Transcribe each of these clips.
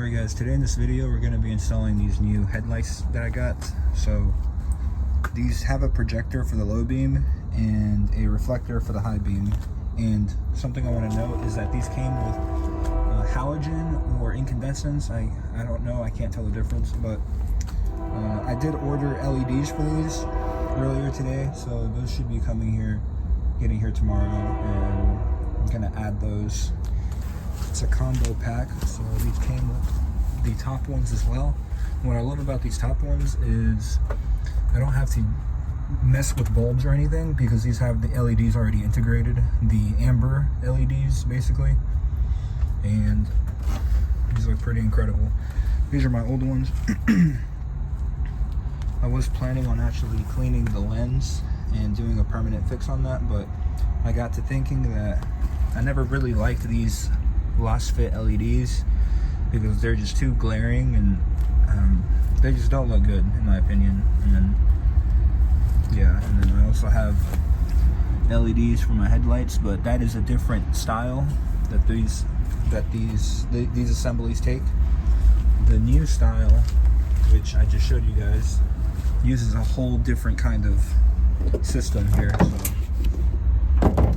Alright guys, today in this video we're going to be installing these new headlights that I got. So these have a projector for the low beam and a reflector for the high beam. And something I want to note is that these came with halogen or incandescence. I don't know, I can't tell the difference, but I did order LEDs for these earlier today, so those should be getting here tomorrow, and I'm going to add those. It's a combo pack, so these came with the top ones as well. And what I love about these top ones is I don't have to mess with bulbs or anything because these have the LEDs already integrated, the amber LEDs basically, and these look pretty incredible. These are my old ones. I was planning on actually cleaning the lens and doing a permanent fix on that, but I got to thinking that I never really liked these last fit LEDs because they're just too glaring and they just don't look good in my opinion. And then and then I also have LEDs for my headlights, but that is a different style that these assemblies take. The new style, which I just showed you guys, uses a whole different kind of system here. So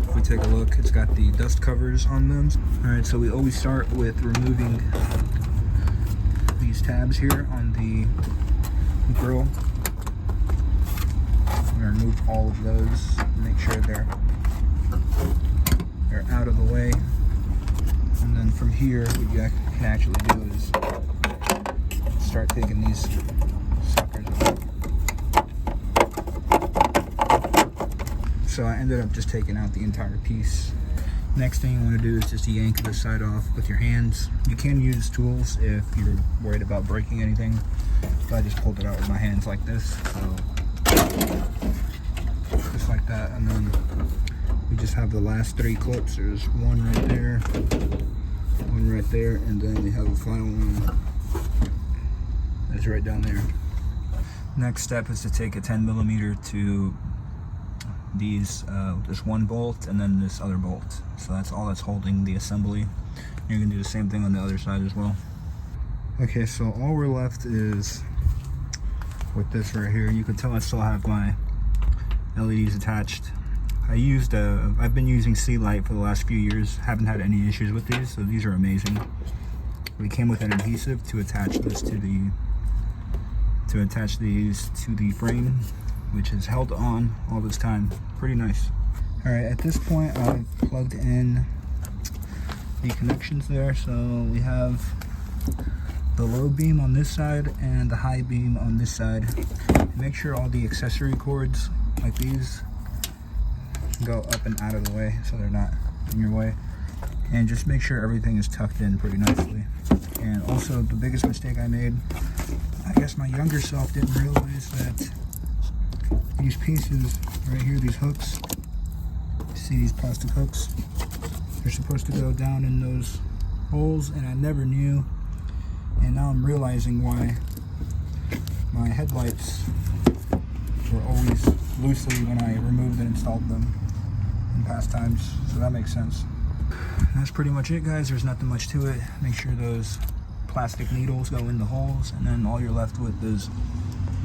if we take a look, it's got the dust covers on them. Alright, so we always start with removing these tabs here on the grill. I'm going to remove all of those, make sure they're out of the way. And then from here, what you can actually do is start taking these suckers off. So I ended up just taking out the entire piece. Next thing you want to do is just yank this side off with your hands. You can use tools if you're worried about breaking anything, but I just pulled it out with my hands like this. So just like that, and then we just have the last 3 clips. There's one right there, one right there, and then we have a final one that's right down there. Next step is to take a 10mm to these this one bolt and then this other bolt. So that's all that's holding the assembly. You're gonna do the same thing on the other side as well. Okay, so all we're left is with this right here. You can tell I still have my LEDs attached. I've been using C-Light for the last few years. Haven't had any issues with these, so these are amazing. We came with an adhesive to attach this to these to the frame, which has held on all this time. Pretty nice. All right, at this point I've plugged in the connections there. So we have the low beam on this side and the high beam on this side. Make sure all the accessory cords like these go up and out of the way so they're not in your way, and just make sure everything is tucked in pretty nicely. And also, the biggest mistake I made, I guess my younger self didn't realize that these pieces right here, these hooks, see these plastic hooks, they're supposed to go down in those holes, and I never knew. And now I'm realizing why my headlights were always loosely when I removed and installed them in past times. So that makes sense. And that's pretty much it, guys. There's nothing much to it. Make sure those plastic needles go in the holes, and then all you're left with is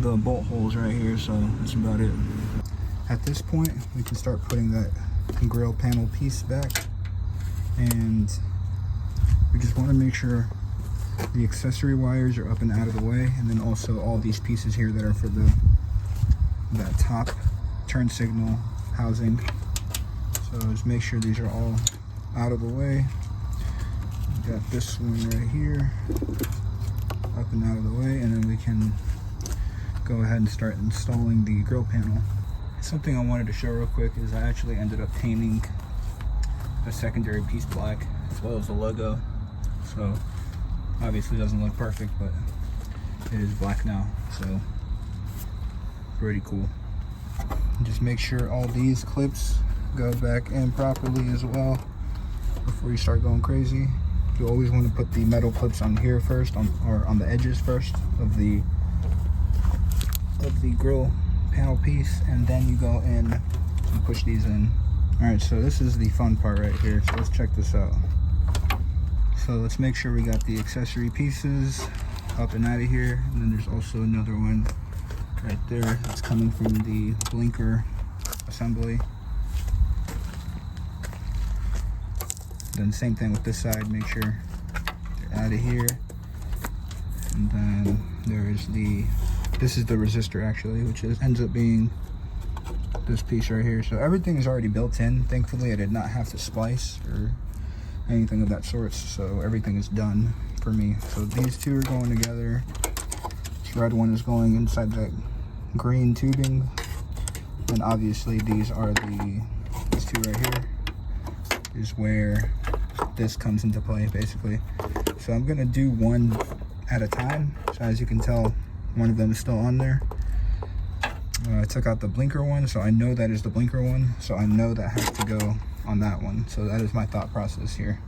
the bolt holes right here. So that's about it. At this point, we can start putting that grill panel piece back, and we just want to make sure the accessory wires are up and out of the way, and then also all these pieces here that are for that top turn signal housing. So just make sure these are all out of the way. We got this one right here up and out of the way, and then we can go ahead and start installing the grill panel. Something I wanted to show real quick is I actually ended up painting the secondary piece black as well as the logo. So obviously doesn't look perfect, but it is black now, so pretty cool. Just make sure all these clips go back in properly as well before you start going crazy. You always want to put the metal clips on here first, or on the edges first of the grill panel piece, and then you go in and push these in. All right, so this is the fun part right here. So let's check this out. So let's make sure we got the accessory pieces up and out of here. And then there's also another one right there that's coming from the blinker assembly. Then same thing with this side, make sure they're out of here. And then there's this is the resistor actually, which ends up being this piece right here. So everything is already built in. Thankfully I did not have to splice or anything of that sort, so everything is done for me. So these two are going together. This red one is going inside the green tubing, and obviously these two right here is where this comes into play basically. So I'm gonna do one at a time. So as you can tell, one of them is still on there. I took out the blinker one, so I know that is the blinker one, so I know that has to go on that one. So that is my thought process here.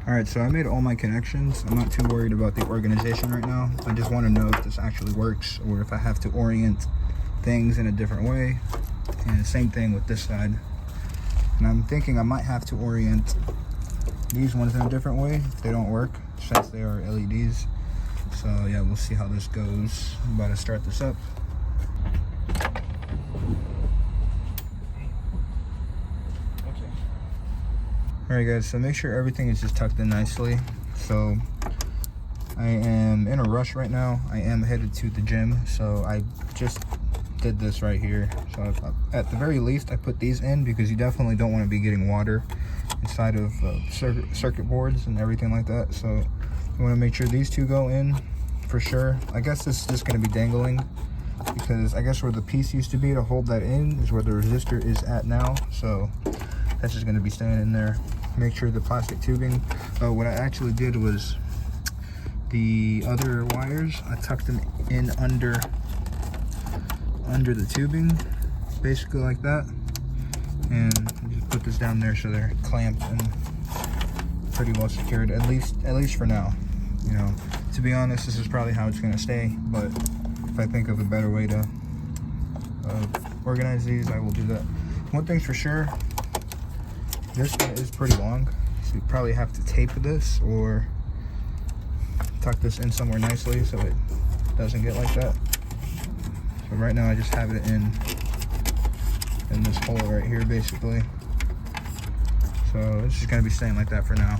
All right, so I made all my connections. I'm not too worried about the organization right now. I just want to know if this actually works or if I have to orient things in a different way. And same thing with this side. And I'm thinking I might have to orient these ones in a different way if they don't work, since they are LEDs. So yeah, we'll see how this goes. I'm about to start this up. Alright guys, so make sure everything is just tucked in nicely. So I am in a rush right now. I am headed to the gym, so I just did this right here. So at the very least I put these in because you definitely don't want to be getting water inside of circuit boards and everything like that. So you want to make sure these two go in for sure. I guess this is just going to be dangling because I guess where the piece used to be to hold that in is where the resistor is at now. So that's just going to be staying in there. Make sure the plastic tubing, what I actually did was the other wires, I tucked them in under the tubing, basically like that, and just put this down there so they're clamped and pretty well secured, at least for now. You know, to be honest, this is probably how it's going to stay, but if I think of a better way to organize these, I will do that. One thing's for sure, this one is pretty long, so you probably have to tape this or tuck this in somewhere nicely so it doesn't get like that. So right now I just have it in this hole right here basically. So it's just going to be staying like that for now.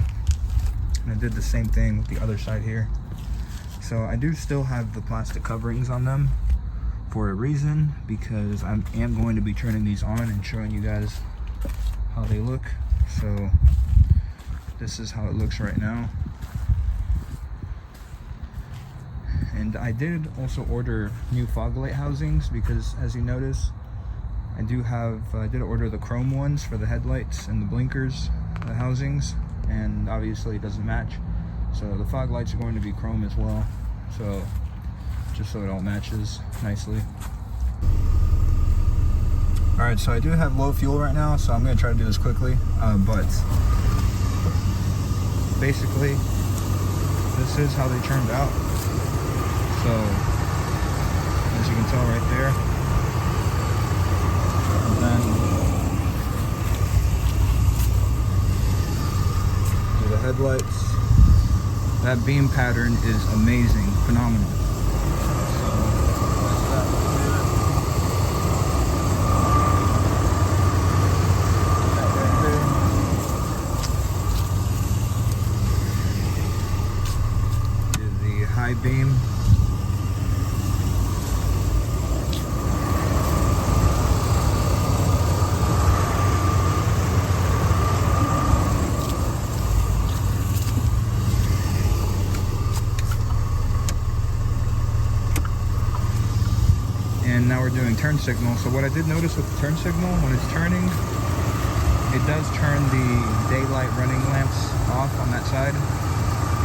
And I did the same thing with the other side here. So I do still have the plastic coverings on them for a reason, because I am going to be turning these on and showing you guys how they look. So this is how it looks right now. And I did also order new fog light housings because, as you notice, I did order the chrome ones for the headlights and the blinkers, the housings, and obviously it doesn't match. So the fog lights are going to be chrome as well. So just so it all matches nicely. Alright, so I do have low fuel right now, so I'm going to try to do this quickly, but basically this is how they turned out. So as you can tell right there, and then do the headlights. That beam pattern is amazing, phenomenal. High beam. And now we're doing turn signal. So what I did notice with the turn signal, when it's turning, it does turn the daylight running lamps off on that side.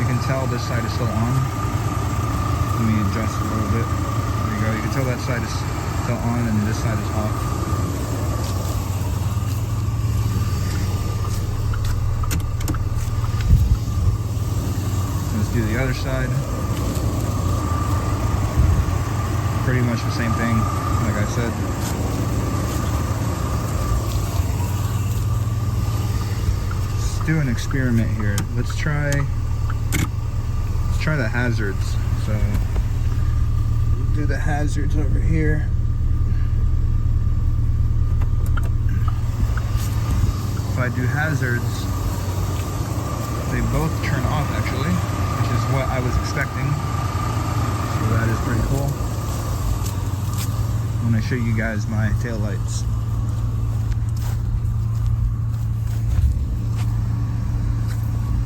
You can tell this side is still on. Let me adjust a little bit. There you go. You can tell that side is still on and this side is off. Let's do the other side. Pretty much the same thing, like I said. Let's do an experiment here. Let's try the hazards. So we'll do the hazards over here. If I do hazards, they both turn off actually, which is what I was expecting. So that is pretty cool. I'm going to show you guys my taillights.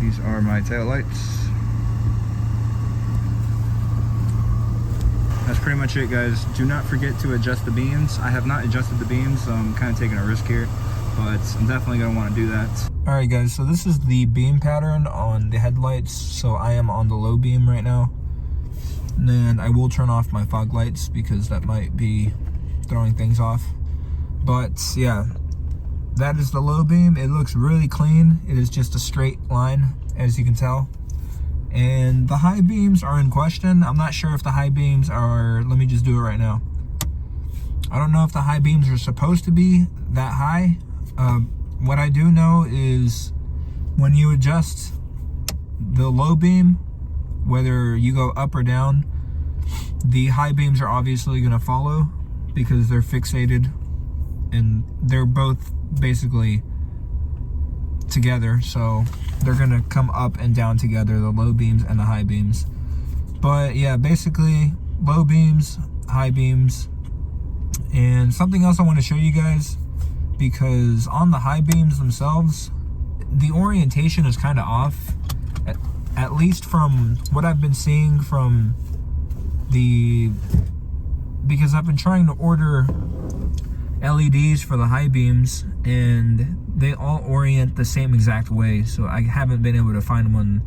These are my taillights. That's pretty much it, guys. Do not forget to adjust the beams. I have not adjusted the beams, so I'm kind of taking a risk here, but I'm definitely going to want to do that. Alright guys, so this is the beam pattern on the headlights. So I am on the low beam right now. And then I will turn off my fog lights because that might be throwing things off. But yeah, that is the low beam. It looks really clean. It is just a straight line, as you can tell. And the high beams are in question. I'm not sure if the high beams are, let me just do it right now. I don't know if the high beams are supposed to be that high. What I do know is when you adjust the low beam, whether you go up or down, the high beams are obviously going to follow because they're fixated and they're both basically together, so they're going to come up and down together, the low beams and the high beams. But yeah, basically low beams, high beams. And something else I want to show you guys, because on the high beams themselves, the orientation is kind of off, at least from what I've been seeing from because I've been trying to order LEDs for the high beams and they all orient the same exact way, so I haven't been able to find one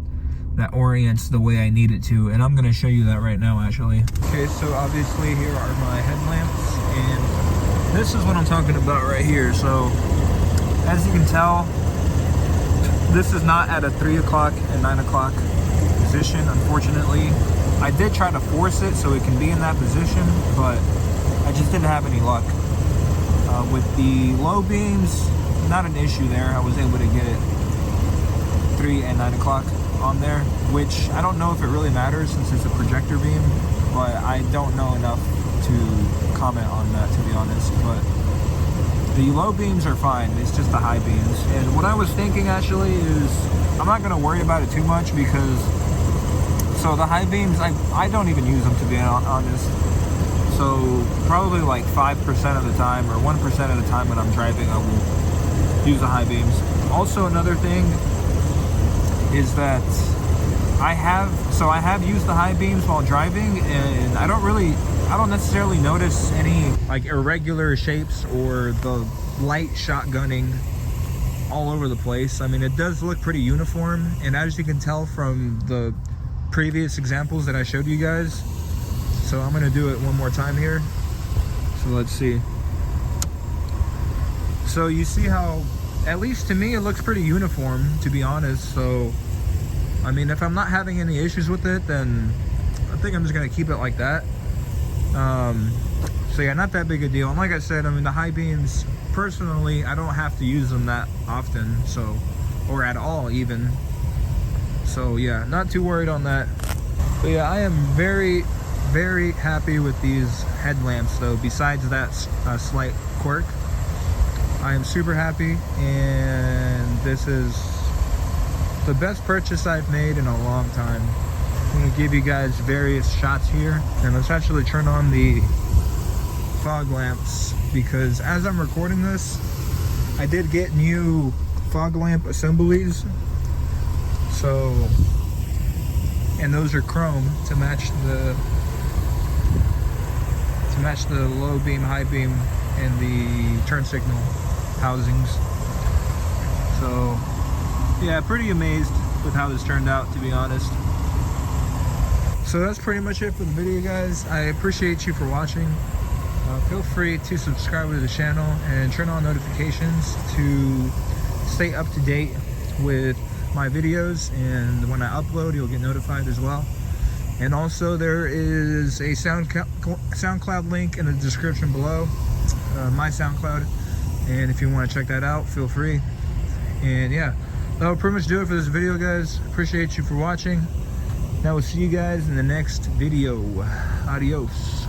that orients the way I need it to, and I'm going to show you that right now actually. Okay, so obviously here are my headlamps, and this is what I'm talking about right here. So as you can tell, this is not at a 3 o'clock and 9 o'clock position, unfortunately. I did try to force it so it can be in that position, but I just didn't have any luck. With the low beams, not an issue there. I was able to get it 3 and 9 o'clock on there, which I don't know if it really matters since it's a projector beam, but I don't know enough to comment on that, to be honest. But the low beams are fine, it's just the high beams. And what I was thinking actually is I'm not going to worry about it too much, because so the high beams, I don't even use them, to be honest. So probably like 5% of the time or 1% of the time when I'm driving, I will use the high beams. Also another thing is that I have used the high beams while driving, and I don't necessarily notice any like irregular shapes or the light shotgunning all over the place. I mean, it does look pretty uniform, and as you can tell from the previous examples that I showed you guys. So I'm gonna do it one more time here. So let's see. So you see how, at least to me, it looks pretty uniform, to be honest. So I mean, if I'm not having any issues with it, then I think I'm just gonna keep it like that. So yeah, not that big a deal. And like I said, I mean, the high beams, personally, I don't have to use them that often, so, or at all even. So yeah, not too worried on that. But yeah, I am very, very happy with these headlamps though. Besides that slight quirk, I am super happy, and this is the best purchase I've made in a long time. I'm going to give you guys various shots here, and let's actually turn on the fog lamps, because as I'm recording this, I did get new fog lamp assemblies. So, and those are chrome to match the low beam, high beam, and the turn signal housings. So yeah, pretty amazed with how this turned out, to be honest. So that's pretty much it for the video, guys. I appreciate you for watching. feel free to subscribe to the channel and turn on notifications to stay up to date with my videos, and when I upload you'll get notified as well. And also there is a SoundCloud link in the description below, my SoundCloud, and if you want to check that out, feel free. And yeah, that'll pretty much do it for this video, guys. Appreciate you for watching. Now we'll see you guys in the next video. Adios.